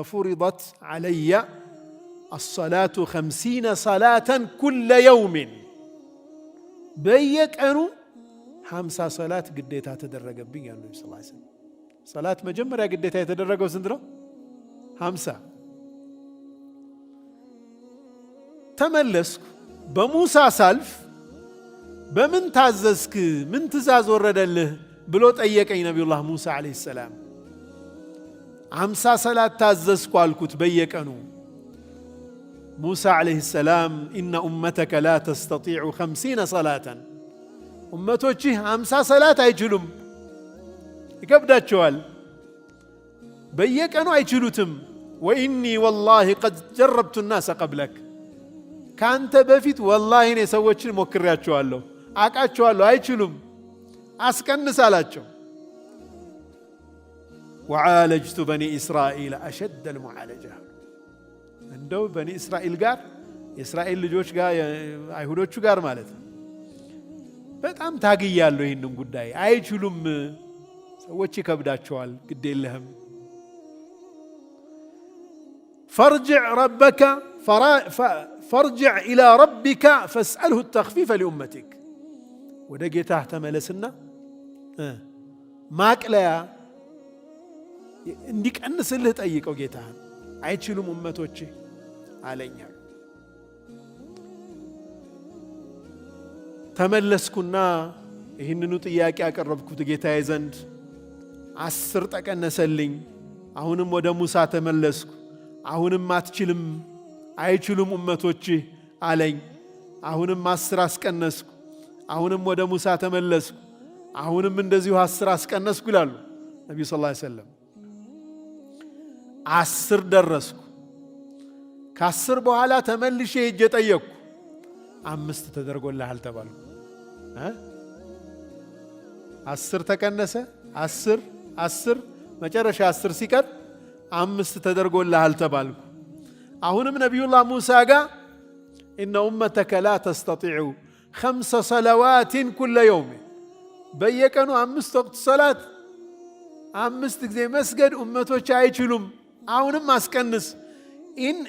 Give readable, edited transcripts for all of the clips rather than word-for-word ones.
فرضت علي الصلاة 50 صلاة كل يوم بيك أنو 50 صلاة قديتها تدرق بي النبي صلى الله عليه وسلم صلاة مجمرة قديتها تدرق وسندرو 50 تملسك بموسى سالف بمن تعززك من تزاز ورد له بلوت أيك أي نبي الله موسى عليه السلام 50 صلاة تعززك والكت بيك أنو موسى عليه السلام إن أمتك لا تستطيع 50 صلاة أمتك 50 صلاة أيجلهم يكبدات شوال بيك أنو أيجلوتم وإني والله قد جربت الناس قبلك كانت بفيت والله إني سوتش مكريات شوالو أكاد شوالو أيجلهم أسكن سالاتشو وعالجت بني إسرائيل أشد المعالجة እንደው በኒ እስራኤል ጋር የእስራኤል ልጆች ጋር አይሁዶቹ ጋር ማለት ነው በጣም ታግያለሁ ይሄንን ጉዳይ አይችሉም ሰዎች ይከብዳቸዋል ግድ የለህም فارجع إلى ربك فاسأله التخفيف لأمتك ወደ ጌታህ ተመለስና ማቅለያ እንዲቀንስልህ ጠይቀው ጌታህን አይችሉም ኡመቶቼ አለኛ ተመለስኩና ይህንኑ ጥያቄ ያቀረብኩት ጌታዬ ዘንድ 10 ተቀነሰልኝ አሁንም ወደ ሙሳ ተመለስኩ አሁንም አትችልም አይችሉም ኡመቶቼ አለኝ አሁንም 10 አስቀነስኩ አሁንም ወደ ሙሳ ተመለስኩ አሁንም እንደዚሁ 10 አስቀነስኩ ይላሉ ነብዩ ሰለላሁ ዐለይሂ ወሰለም 10 ደረስኩ ከ10 በኋላ ተመልሼ ሄጄ ጠየቅኩ 5 ተደርጎልሃል ተባልኩ 10 ተቀነሰ 10 መጨረሻ 10 ሲቀር 5 ተደርጎልሃል ተባልኩ አሁንም ነብዩላህ ሙሳ ጋር إن أمتك لا تستطيع 5 صلوات كل يوم በየቀኑ 5 ወቅት ሰላት 5 ጊዜ መስገድ ኡመቶች አይችሉም አሁንም አስቀንስ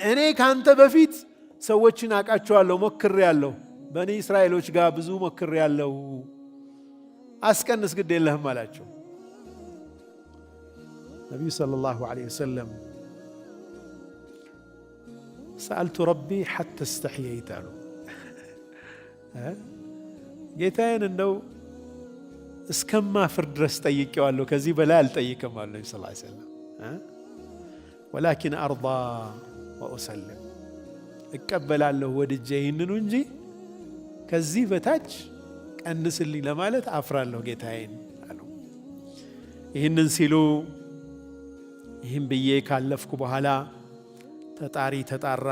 እኔ ካንተ በፊት ሰዎችን አቃቸዋለሁ ሞክሬያለሁ በኒ እስራኤሎች ጋር ብዙ ሞክሬያለሁ አስቀንስ ግድ የለህም አላቸው ነብዩ ሰለላሁ ዐለይሂ ወሰለም سألت ربي حتى استحييت له ጌታዬን እንደው እስከማፍር ድረስ ጠይቄዋለሁ ከዚህ በላይ አልጠይቅም አለ ነብዩ ሰለላሁ ዐለይሂ ወሰለም ولكن أرضى وأسلم እቀበላለሁ ወድጄ ይህንኑ እንጂ ከዚህ በታች ቀንስልኝ ለማለት አፍራለሁ ጌታዬን አሉ ይህንን ሲሉ ይህን ብዬ ካለፍኩ በኋላ ተጣሪ ተጣራ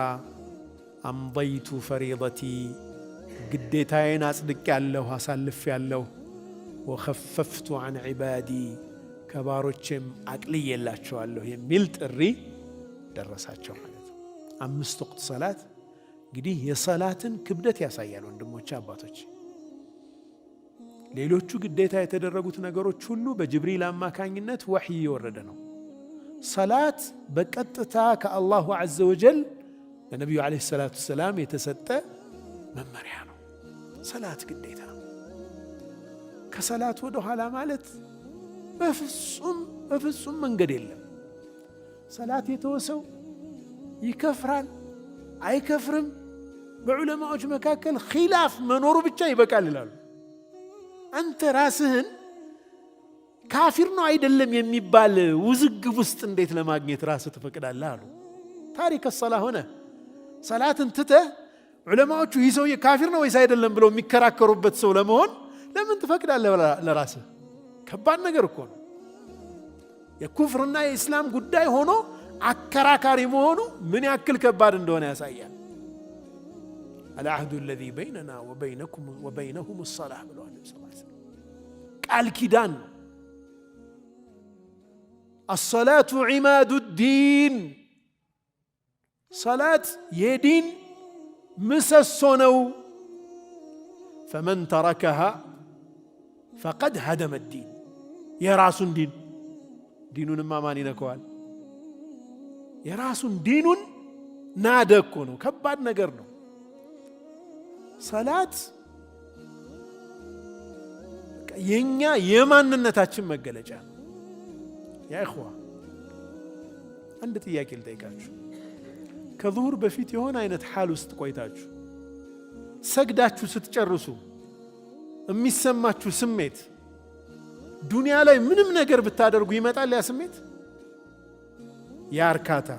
أمضيت فريضتي ግዴታዬን አጽድቄያለሁ አሳልፌያለሁ وخففت عن عبادي ከባሮቼም አቅልዬላቸዋለሁ የሚል ጥሪ ደረሳቸው ማለት ነው 5 ወቅት ሰላት እንግዲህ የሰላትን ክብደት ያሳያል ወንድሞች አባቶች ሌሎቹ ግዴታ የተደረጉት ነገሮች ሁሉ በጅብሪል አማካኝነት ወህይ የወረደ ነው ሰላት በቀጥታ ከአላሁ ዐዘ ወጀል ለነብዩ አለይሂ ሰላቱ ሰላም የተሰጠ መመሪያ ነው ሰላት ግዴታ ከሰላት ወደ ኋላ ማለት በፍጹም መንገድ የለም ሰላት የተወሰው ይከፍራል አይከፍርም በዑለማዎች መካከል ኺላፍ መኖሩ ብቻ ይበቃል ይላሉ አንተ ራስህን ካፊር ነው አይደለም የሚባል ውዝግብ ውስጥ እንዴት ለማግኘት ራስህ ትፈቅዳለህ አሉ ታሪክ الصلاه ሆነ ሰላትን ትተህ ዑለማዎቹ ይህ ሰው ካፊር ነው ወይስ አይደለም ብለው የሚከራከሩበት ሰው ለመሆን ለምን ትፈቅዳለህ ለራስህ ከባድ ነገር እኮ ነው የኩፍርና የእስላም ጉዳይ ሆኖ አከራካሪ መሆኑ ምን ያክል ከባድ እንደሆነ ያሳያል العهد الذي بيننا وبينكم وبينهم الصلاة ብለዋል ነብዩ ሰለላሁ ዐለይሂ ወሰለም ቃል ኪዳን الصلاة عماد الدين صلاة يدين مسسونو فمن تركها فقد هدم الدين يا راس دين دينون ما ماني نكوال የራሱን ዲኑን ናደ እኮ ነው። ከባድ ነገር ነው። ሰላት የኛ የማንነታችን መገለጫ ነው። ያ ኢኽዋ አንድ ጥያቄ ልጠይቃችሁ። ከዙሁር በፊት የሆነ አይነት ሐል ውስጥ ቆይታችሁ ሰግዳችሁ ስትጨርሱ የሚሰማችሁ ስሜት ዱንያ ላይ ምንም ነገር ብታደርጉ ይመጣል ያ ስሜት? ያ እርካታ፣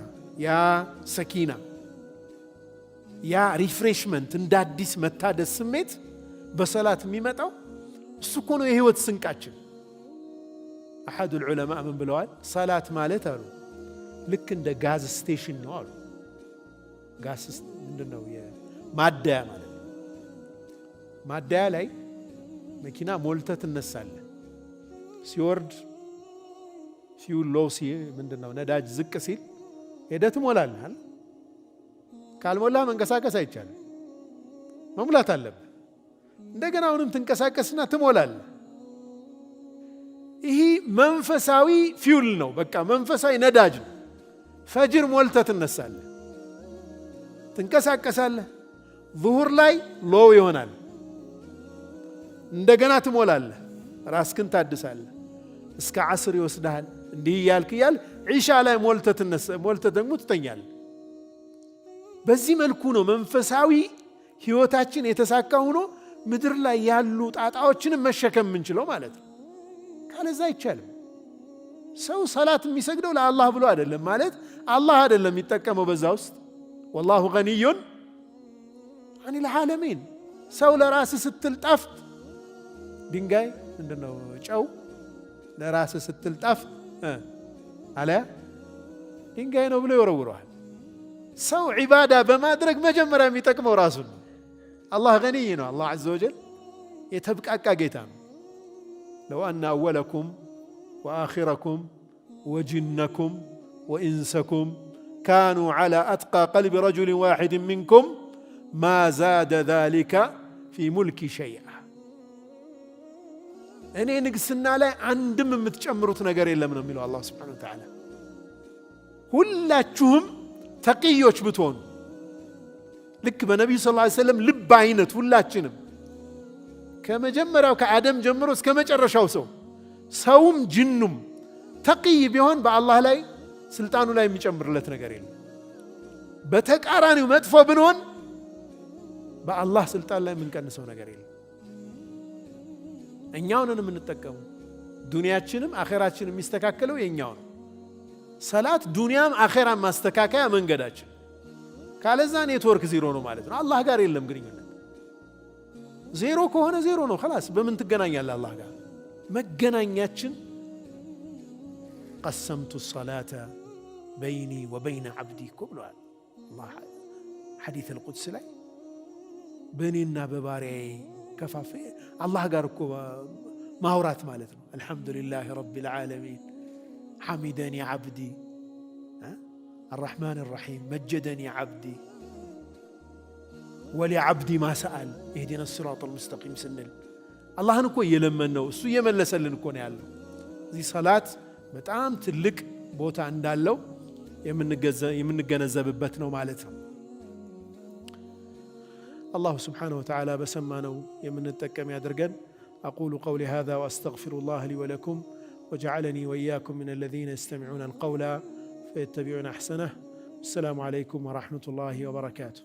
ያ ሰኪና፣ ያ ሪፍሬሽመንት፣ እንደ አዲስ መታደስ ስሜት በሰላት የሚመጣው እሱ እኮ ነው የህይወት ስንቃችን። አሐዱል ዑለማ ምን ብለዋል? ሰላት ማለት አሉ ልክ እንደ ጋዝ ስቴሽን ነው አሉ። ጋዝ ምንድነው? ማደያ ማለት ነው። ማደያ ላይ መኪና ሞልተህ ትነሳለህ። ሲወርድ ፊውል ሎው ምንድነው ነዳጅ ዝቅ ሲል ሄደህ ትሞላለህ። ካልሞላህ መንቀሳቀስ አይቻልም። መሙላት አለብህ። እንደገና አሁንም ትንቀሳቀስና ትሞላለህ። ይህ መንፈሳዊ ፊውል ነው። በቃ መንፈሳዊ ነዳጅ ነው። ፈጅር ሞልተህ ትነሳለህ፣ ትንቀሳቀሳለህ። ዙሁር ላይ ሎው ይሆናል። እንደገና ትሞላለህ፣ ራስክን ታድሳለህ። እስከ ዓስር ይወስድሃል። እንዲህ እያልክ ዒሻ ላይ ሞልተህ ደግሞ ትተኛለህ። በዚህ መልኩ ነው መንፈሳዊ ህይወታችን የተሳካ ሆኖ ምድር ላይ ያሉ ጣጣዎችንም መሸከም የምንችለው ማለት ነው። ካለዛ አይቻልም። ሰው ሰላት የሚሰግደው ለአላህ ብሎ አይደለም ማለት አላህ አይደለም የሚጠቀመው በዛ ውስጥ። ወላሁ ገኒዩን አኒል ዓለሚን። ሰው ለራስ ስትል ጠፍት ድንጋይ ምንድነው ጨው ለራስ ስትል ጠፍት አለ ድንጋይ ነው ብሎ ይወረውረዋል። ሰው ዒባዳ በማድረግ መጀመሪያ የሚጠቅመው ራሱን ነው። አላህ ገኒይ ነው። አላህ ዐዘ ወጀል የተብቃቃ ጌታ ነው። ለው አነ አወለኩም ወአኺረኩም ወጅነኩም ወኢንሰኩም ካኑ ዐላ አትቃ ቀልቢ ረጁሊን ዋሒድን ሚንኩም ማ ዛደ ዛሊከ ፊ ሙልኪ ሸይአ። እኔ ንግስና ላይ አንድም የምትጨምሩት ነገር የለም ነው የሚለው አላህ ሱብሓነሁ ወተዓላ። ሁላችሁም ተቅዮች ብትሆኑ ልክ በነቢዩ ሰለላሁ ዐለይሂ ወሰለም ልብ አይነት ሁላችንም ከመጀመሪያው ከአደም ጀምሮ እስከ መጨረሻው ሰውም ጅኑም ተቅይ ቢሆን በአላህ ላይ ስልጣኑ ላይ የሚጨምርለት ነገር የለም። በተቃራኒው መጥፎ ብንሆን በአላህ ስልጣን ላይ የምንቀንሰው ነገር የለም። እኛውንን የምንጠቀሙ ዱንያችንም አኼራችን የሚስተካከለው የኛው ነው። ሰላት ዱንያም አኼራም ማስተካከያ መንገዳችን። ካለዛ ኔትወርክ ዜሮ ነው ማለት ነው። አላህ ጋር የለም ግንኙነት። ዜሮ ከሆነ ዜሮ ነው خلاص። በምን ትገናኛለህ አላህ ጋር? መገናኛችን ቀሰምቱ ሰላተ በይኒ ወበይነ ዓብዲ እኮ ብለዋል አላህ ሐዲስ አልቁድስ ላይ። በእኔና በባሪያዬ ከፋፈ አላህ ጋር እኮ ማውራት ማለት ነው። አልሐምዱሊላህ ረቢል ዓለሚን ሐሚደኒ ዓብዲ الرحمن الرحيم مجدني عبدي ولعبدي ما سأل اهدنا الصراط المستقيم سنل الله نكو يلمنو እሱ የመለሰልን እኮ ነው ያለው። እዚህ ሰላት በጣም ትልቅ ቦታ እንዳለው የምንገነዘብበት ነው ማለት ነው። الله سبحانه وتعالى بسمانو የምንጠቀም ያድርገን። أقول قولي هذا وأستغفر الله لي ولكم وجعلني وإياكم من الذين يستمعون القول فيتبعون أحسنه. السلام عليكم ورحمة الله وبركاته.